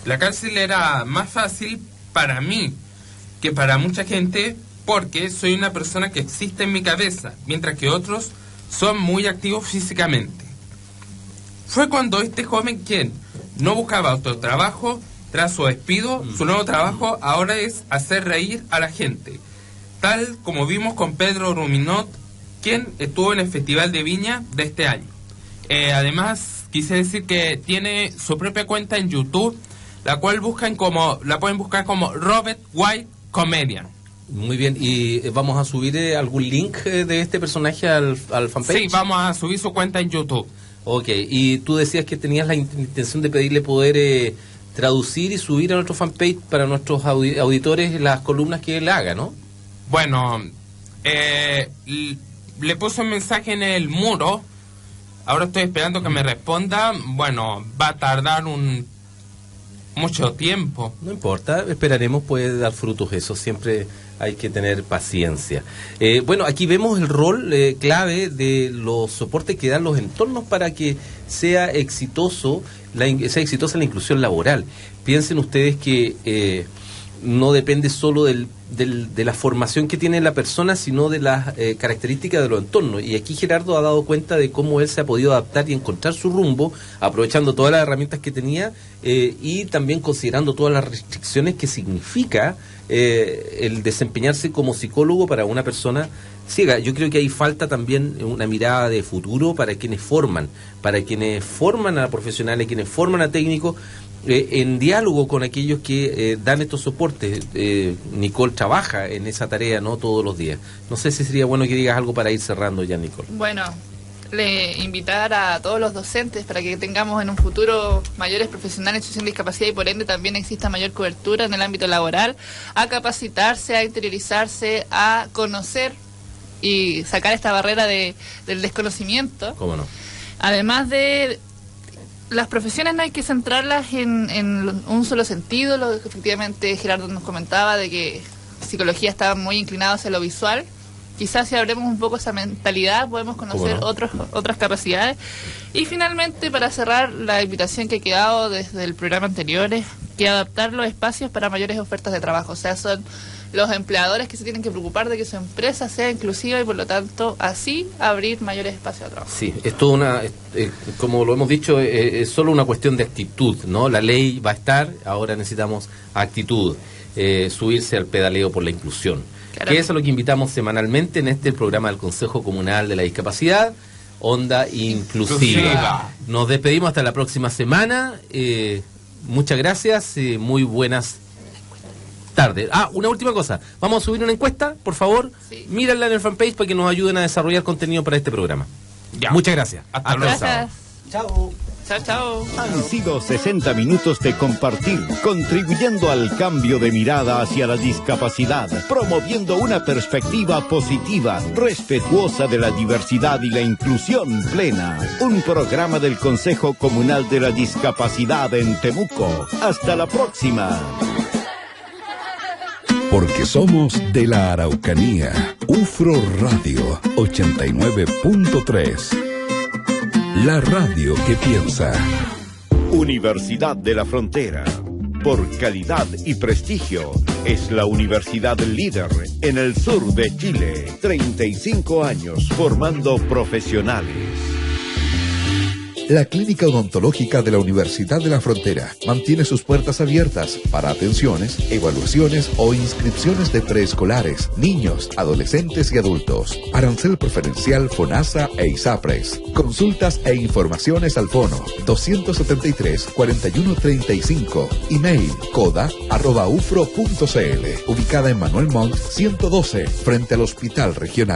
La cárcel era más fácil para mí que para mucha gente porque soy una persona que existe en mi cabeza, mientras que otros son muy activos físicamente. Fue cuando este joven, quien no buscaba otro trabajo, tras su despido, su nuevo trabajo ahora es hacer reír a la gente, tal como vimos con Pedro Ruminot, quien estuvo en el Festival de Viña de este año. Además, quise decir que tiene su propia cuenta en YouTube, la cual la pueden buscar como Robert White Comedian. Muy bien, ¿y vamos a subir algún link de este personaje al fanpage? Sí, vamos a subir su cuenta en YouTube. Ok, y tú decías que tenías la intención de pedirle poder traducir y subir a nuestro fanpage para nuestros auditores las columnas que él haga, ¿no? Bueno, le puse un mensaje en el muro, ahora estoy esperando que me responda. Bueno, va a tardar mucho tiempo. No importa, esperaremos, puede dar frutos eso, siempre hay que tener paciencia. Bueno, aquí vemos el rol clave de los soportes que dan los entornos para que sea exitosa la inclusión laboral. Piensen ustedes que no depende solo de la formación que tiene la persona, sino de las características de los entornos. Y aquí Gerardo ha dado cuenta de cómo él se ha podido adaptar y encontrar su rumbo, aprovechando todas las herramientas que tenía y también considerando todas las restricciones que significa el desempeñarse como psicólogo para una persona ciega. Yo creo que ahí falta también una mirada de futuro para quienes forman a profesionales, quienes forman a técnicos, en diálogo con aquellos que dan estos soportes. Nicole trabaja en esa tarea, no todos los días. No sé si sería bueno que digas algo para ir cerrando ya, Nicole. Bueno, invitar a todos los docentes para que tengamos en un futuro mayores profesionales en situación de discapacidad y por ende también exista mayor cobertura en el ámbito laboral, a capacitarse, a interiorizarse, a conocer y sacar esta barrera del desconocimiento. ¿Cómo no? Además de las profesiones, no hay que centrarlas en un solo sentido. Lo que efectivamente Gerardo nos comentaba de que psicología está muy inclinada hacia lo visual. Quizás si abrimos un poco esa mentalidad podemos conocer otras capacidades. Y finalmente, para cerrar, la invitación que ha quedado desde el programa anterior es que adaptar los espacios para mayores ofertas de trabajo. O sea, son los empleadores que se tienen que preocupar de que su empresa sea inclusiva y por lo tanto así abrir mayores espacios de trabajo. Sí, es toda como lo hemos dicho, es solo una cuestión de actitud, ¿no? La ley va a estar, ahora necesitamos actitud, subirse al pedaleo por la inclusión. Claro. Que eso es lo que invitamos semanalmente en el programa del Consejo Comunal de la Discapacidad, Onda Inclusiva. Nos despedimos hasta la próxima semana. Muchas gracias, muy buenas tardes. Una última cosa. Vamos a subir una encuesta, por favor. Sí. Mírenla en el fanpage para que nos ayuden a desarrollar contenido para este programa. Ya. Muchas gracias. Hasta luego. Chao. Chao, chao. Han sido 60 minutos de compartir, contribuyendo al cambio de mirada hacia la discapacidad, promoviendo una perspectiva positiva, respetuosa de la diversidad y la inclusión plena. Un programa del Consejo Comunal de la Discapacidad en Temuco. Hasta la próxima. Porque somos de la Araucanía. UFRO Radio 89.3. La radio que piensa. Universidad de la Frontera. Por calidad y prestigio, es la universidad líder en el sur de Chile. 35 años formando profesionales. La Clínica Odontológica de la Universidad de la Frontera mantiene sus puertas abiertas para atenciones, evaluaciones o inscripciones de preescolares, niños, adolescentes y adultos. Arancel preferencial FONASA e ISAPRES. Consultas e informaciones al fono 273-4135. Email coda@ufro.cl. Ubicada en Manuel Montt 112, frente al Hospital Regional.